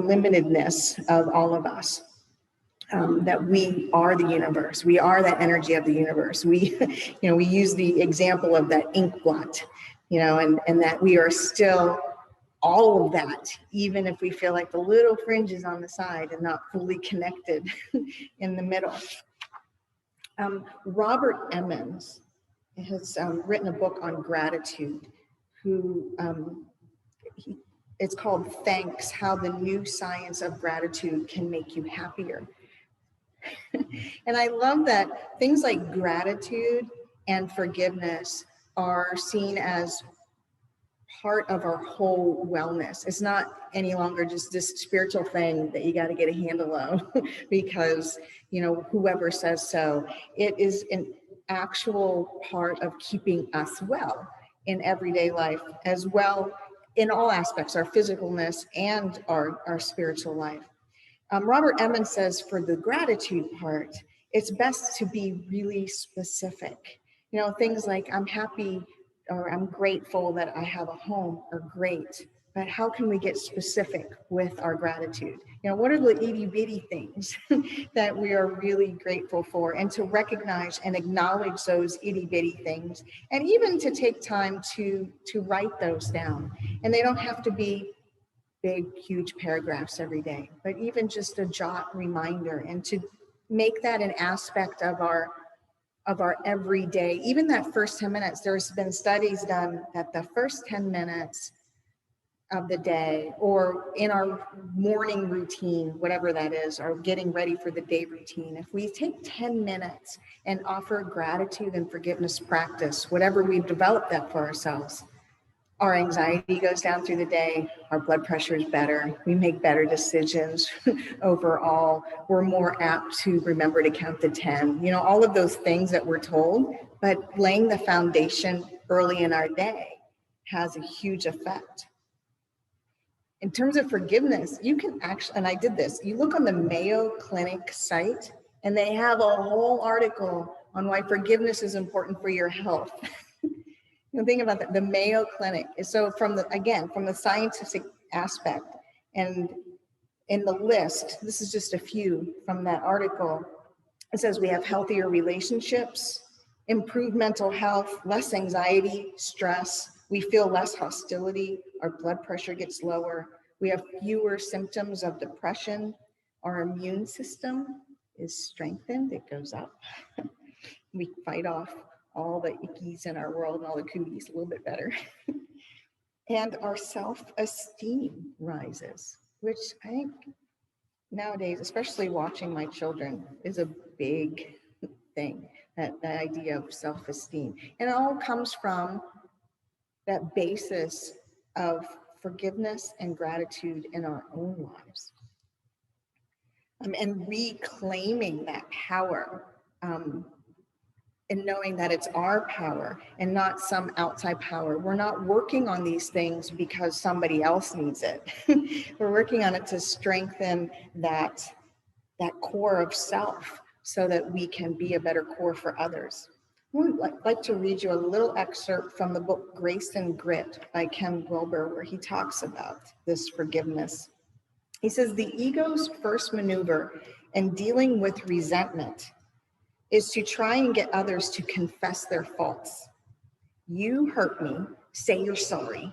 limitedness of all of us. That we are the universe. We are that energy of the universe. We, we use the example of that ink blot, and that we are still all of that, even if we feel like the little fringes on the side and not fully connected in the middle. Robert Emmons has written a book on gratitude, it's called Thanks, How the New Science of Gratitude Can Make You Happier. And I love that things like gratitude and forgiveness are seen as part of our whole wellness. It's not any longer just this spiritual thing that you got to get a handle of because, whoever says so. It is an actual part of keeping us well in everyday life, as well in all aspects, our physicalness and our spiritual life. Robert Emmons says for the gratitude part, it's best to be really specific. Things like I'm happy or I'm grateful that I have a home are great, but how can we get specific with our gratitude? What are the itty bitty things that we are really grateful for, and to recognize and acknowledge those itty bitty things, and even to take time to write those down. And they don't have to be big, huge paragraphs every day, but even just a jot reminder, and to make that an aspect of our everyday, even that first 10 minutes. There's been studies done that the first 10 minutes of the day, or in our morning routine, whatever that is, or getting ready for the day routine, if we take 10 minutes and offer gratitude and forgiveness practice, whatever we've developed that for ourselves, our anxiety goes down through the day, our blood pressure is better, we make better decisions overall, we're more apt to remember to count to 10, all of those things that we're told, but laying the foundation early in our day has a huge effect. In terms of forgiveness, you can actually, and I did this, you look on the Mayo Clinic site, and they have a whole article on why forgiveness is important for your health. Think about that, the Mayo Clinic. So from the scientific aspect, and in the list, this is just a few from that article, it says we have healthier relationships, improved mental health, less anxiety, stress, we feel less hostility, our blood pressure gets lower, we have fewer symptoms of depression, our immune system is strengthened, it goes up. We fight off all the ickies in our world and all the cooties a little bit better. And our self-esteem rises, which I think nowadays, especially watching my children, is a big thing, that idea of self-esteem. And it all comes from that basis of forgiveness and gratitude in our own lives. And reclaiming that power, and knowing that it's our power and not some outside power. We're not working on these things because somebody else needs it. We're working on it to strengthen that core of self so that we can be a better core for others. I would like to read you a little excerpt from the book Grace and Grit by Ken Wilber, where he talks about this forgiveness. He says, the ego's first maneuver in dealing with resentment is to try and get others to confess their faults. You hurt me, say you're sorry.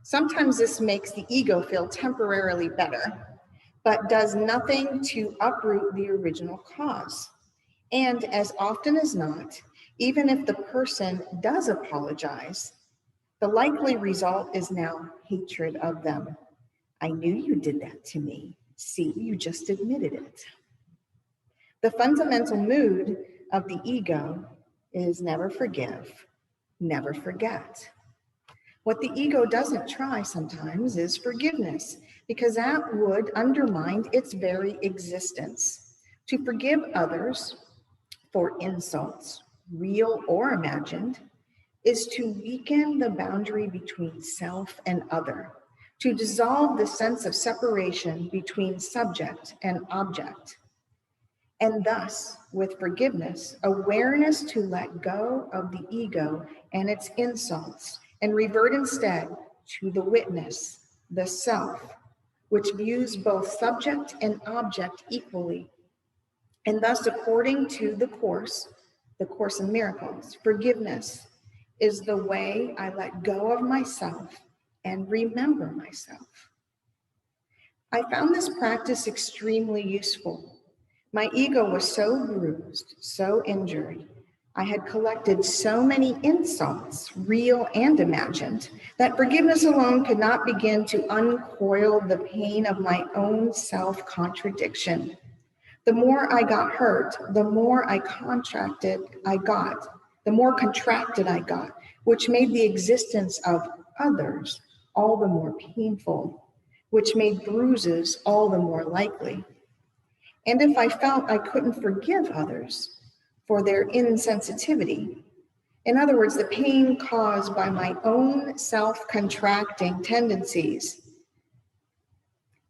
Sometimes this makes the ego feel temporarily better, but does nothing to uproot the original cause. And as often as not, even if the person does apologize, the likely result is now hatred of them. I knew you did that to me. See, you just admitted it. The fundamental mood of the ego is never forgive, never forget. What the ego doesn't try sometimes is forgiveness, because that would undermine its very existence. To forgive others for insults, real or imagined, is to weaken the boundary between self and other, to dissolve the sense of separation between subject and object. And thus, with forgiveness, awareness to let go of the ego and its insults and revert instead to the witness, the self, which views both subject and object equally. And thus, according to the Course in Miracles, forgiveness is the way I let go of myself and remember myself. I found this practice extremely useful. My ego was so bruised, so injured. I had collected so many insults, real and imagined, that forgiveness alone could not begin to uncoil the pain of my own self-contradiction. The more I got hurt, the more contracted I got, which made the existence of others all the more painful, which made bruises all the more likely. And if I felt I couldn't forgive others for their insensitivity, in other words, the pain caused by my own self-contracting tendencies,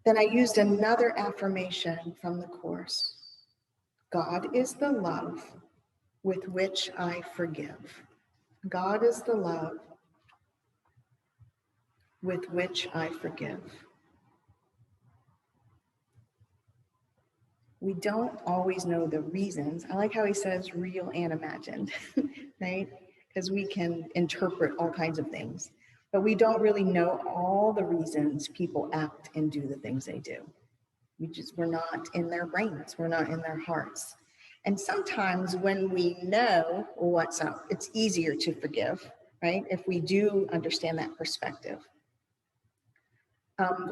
then I used another affirmation from the Course. God is the love with which I forgive. God is the love with which I forgive. We don't always know the reasons. I like how he says real and imagined, right? Because we can interpret all kinds of things, but we don't really know all the reasons people act and do the things they do. We're not in their brains, we're not in their hearts. And sometimes when we know what's up, it's easier to forgive, right? If we do understand that perspective.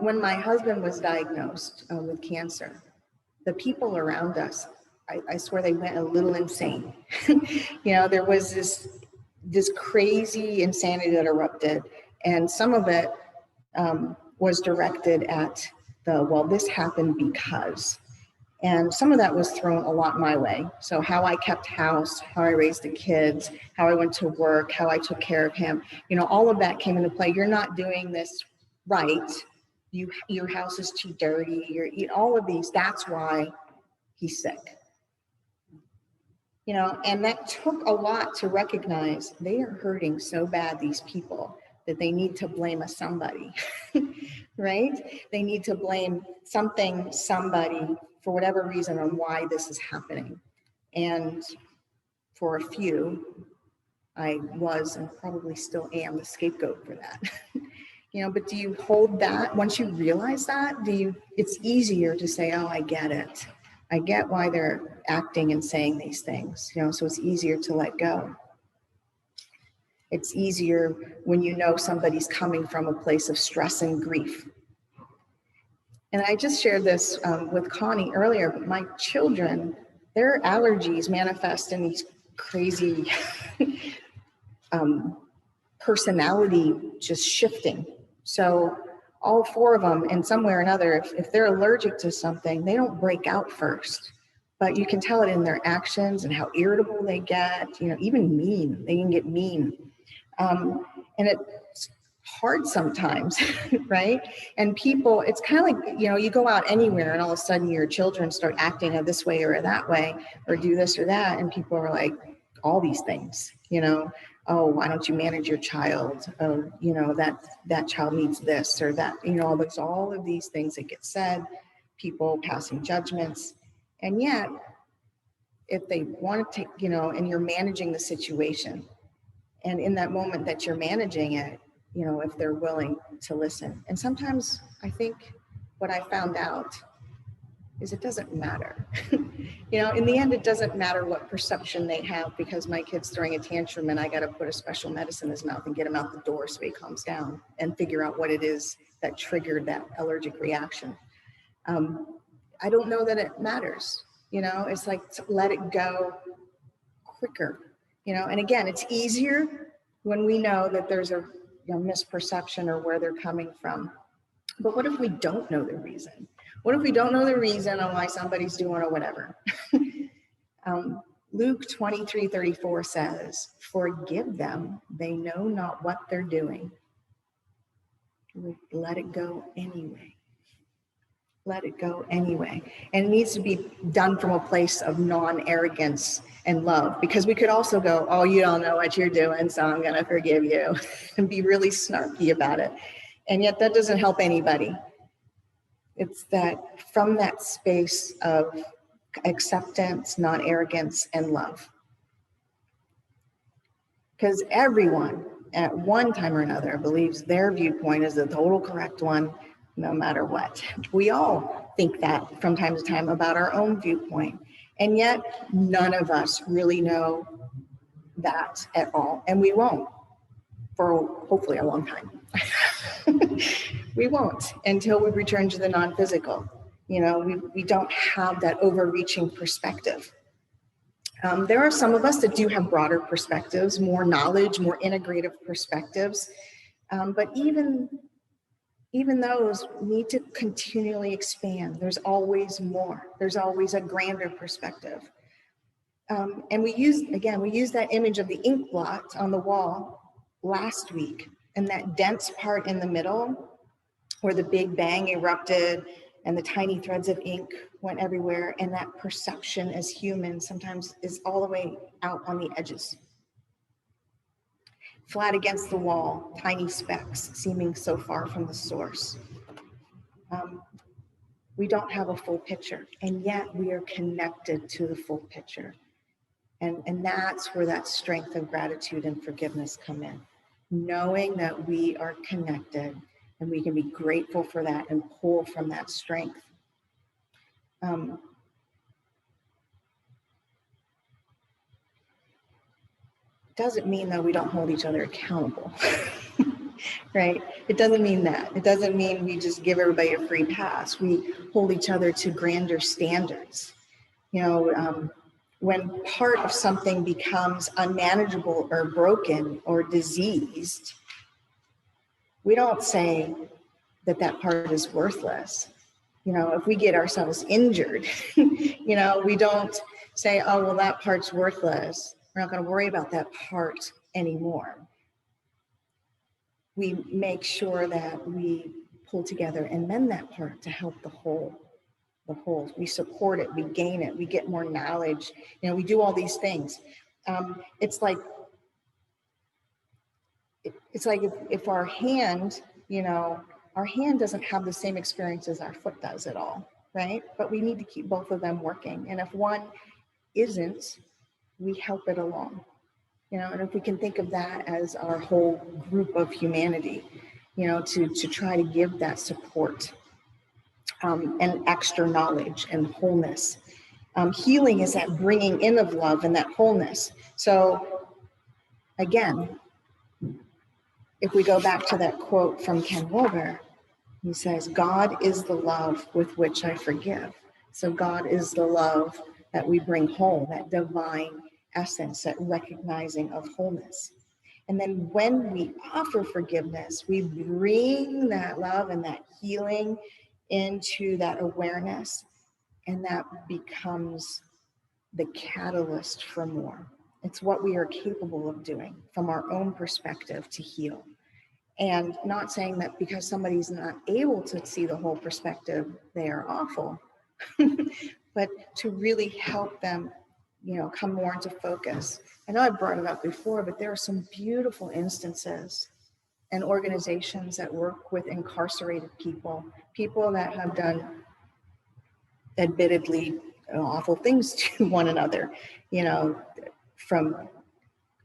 When my husband was diagnosed with cancer, the people around us, I swear they went a little insane. There was this crazy insanity that erupted, and some of it was directed at this happened because. And some of that was thrown a lot my way. So how I kept house, how I raised the kids, how I went to work, how I took care of him, all of that came into play. You're not doing this right. Your house is too dirty. All of these, that's why he's sick. And that took a lot to recognize they are hurting so bad, these people, that they need to blame somebody, right? They need to blame somebody for whatever reason on why this is happening. And for a few, I was and probably still am the scapegoat for that. But do you hold that? Once you realize that, it's easier to say, oh, I get it. I get why they're acting and saying these things, so it's easier to let go. It's easier when somebody's coming from a place of stress and grief. And I just shared this with Connie earlier, but my children, their allergies manifest in these crazy personality just shifting. So all four of them, in some way or another, if they're allergic to something, they don't break out first. But you can tell it in their actions and how irritable they get, even mean. They can get mean. And it's hard sometimes, right? And people, it's kind of like, you go out anywhere and all of a sudden your children start acting this way or that way, or do this or that. And people are like, all these things, oh, why don't you manage your child? Oh, that child needs this or that, there's all of these things that get said, people passing judgments. And yet, if they want to take, and you're managing the situation, and in that moment that you're managing it, if they're willing to listen. And sometimes I think what I found out is it doesn't matter. In the end, it doesn't matter what perception they have, because my kid's throwing a tantrum and I got to put a special medicine in his mouth and get him out the door so he calms down and figure out what it is that triggered that allergic reaction. I don't know that it matters. It's like, let it go quicker. And again, it's easier when we know that there's a misperception or where they're coming from. But what if we don't know the reason? What if we don't know the reason on why somebody's doing or whatever? Luke 23:34 says, forgive them, they know not what they're doing. Let it go anyway. Let it go anyway. And it needs to be done from a place of non-arrogance and love, because we could also go, oh, you don't know what you're doing, so I'm going to forgive you, and be really snarky about it. And yet that doesn't help anybody. It's that from that space of acceptance, non-arrogance, and love. Because everyone at one time or another believes their viewpoint is the total correct one, no matter what. We all think that from time to time about our own viewpoint. And yet, none of us really know that at all. And we won't for hopefully a long time. We won't until we return to the non-physical. We don't have that overreaching perspective. There are some of us that do have broader perspectives, more knowledge, more integrative perspectives. But even those need to continually expand. There's always more. There's always a grander perspective. And we use that image of the ink blot on the wall last week, and that dense part in the middle where the Big Bang erupted and the tiny threads of ink went everywhere, and that perception as humans sometimes is all the way out on the edges. Flat against the wall, tiny specks seeming so far from the source. We don't have a full picture, and yet we are connected to the full picture. And that's where that strength of gratitude and forgiveness come in. Knowing that we are connected and we can be grateful for that and pull from that strength. Doesn't mean that we don't hold each other accountable, right? It doesn't mean that. It doesn't mean we just give everybody a free pass. We hold each other to grander standards. When part of something becomes unmanageable or broken or diseased, we don't say that part is worthless. If we get ourselves injured, we don't say, oh, well, that part's worthless. We're not going to worry about that part anymore. We make sure that we pull together and mend that part to help the whole. We support it, we gain it, we get more knowledge. We do all these things. It's like if our hand, our hand doesn't have the same experience as our foot does at all, right? But we need to keep both of them working. And if one isn't, we help it along. And if we can think of that as our whole group of humanity, to try to give that support. And extra knowledge and wholeness. Healing is that bringing in of love and that wholeness. So again, if we go back to that quote from Ken Wilber, he says, God is the love with which I forgive. So God is the love that we bring home, that divine essence, that recognizing of wholeness. And then when we offer forgiveness, we bring that love and that healing into that awareness, and that becomes the catalyst for more. It's what we are capable of doing from our own perspective to heal. And not saying that because somebody's not able to see the whole perspective, they are awful, but to really help them, come more into focus. I know I brought it up before, but there are some beautiful instances and organizations that work with incarcerated people that have done admittedly awful things to one another, from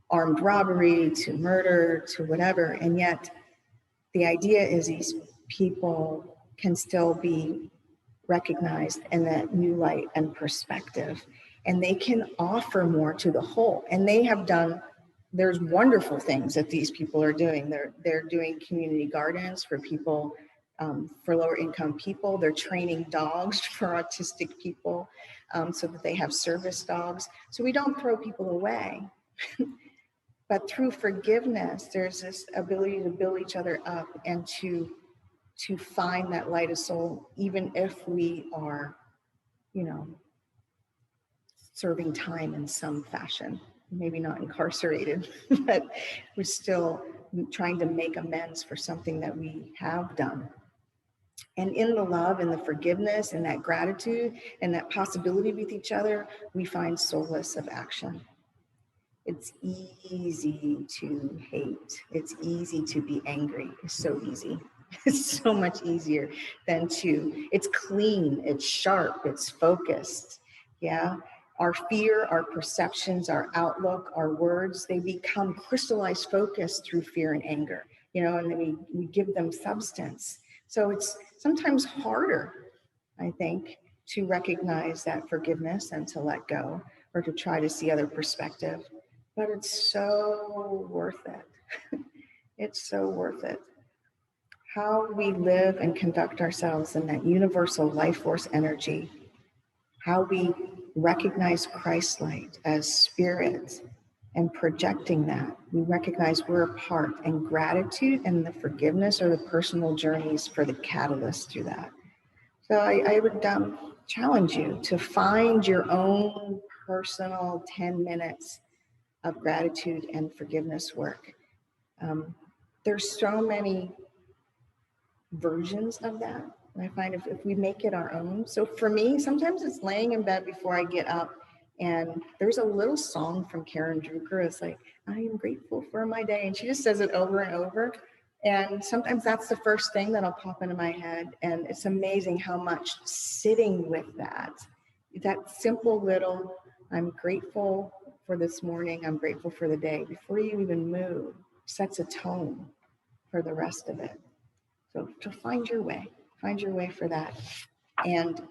armed robbery to murder to whatever. And yet the idea is these people can still be recognized in that new light and perspective, and they can offer more to the whole. And they have done, there's wonderful things that these people are doing. They're doing community gardens for people, for lower income people. They're training dogs for autistic people, so that they have service dogs. So we don't throw people away. But through forgiveness, there's this ability to build each other up and to find that light of soul, even if we are, serving time in some fashion. Maybe not incarcerated, but we're still trying to make amends for something that we have done. And in the love and the forgiveness and that gratitude and that possibility with each other, we find solace of action. It's easy to hate. It's easy to be angry. It's so easy. It's so much easier than it's clean, it's sharp, it's focused. Yeah. Our fear, our perceptions, our outlook, our words, they become crystallized focus through fear and anger, and then we give them substance. So it's sometimes harder, I think, to recognize that forgiveness and to let go, or to try to see other perspective. But it's so worth it. It's so worth it. How we live and conduct ourselves in that universal life force energy, how we recognize Christ light as spirit and projecting that. We recognize we're a part, and gratitude and the forgiveness are the personal journeys for the catalyst to that. So I would challenge you to find your own personal 10 minutes of gratitude and forgiveness work. There's so many versions of that. And I find if we make it our own. So for me, sometimes it's laying in bed before I get up. And there's a little song from Karen Drucker. It's like, I am grateful for my day. And she just says it over and over. And sometimes that's the first thing that'll pop into my head. And it's amazing how much sitting with that simple little, I'm grateful for this morning, I'm grateful for the day, before you even move, sets a tone for the rest of it. So to find your way for that, and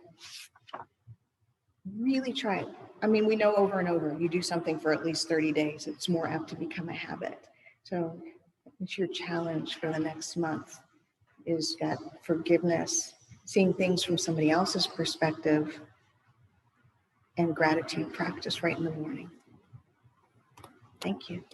really try it. I mean, we know over and over, you do something for at least 30 days, it's more apt to become a habit. So it's your challenge for the next month, is that forgiveness, seeing things from somebody else's perspective, and gratitude practice right in the morning. Thank you.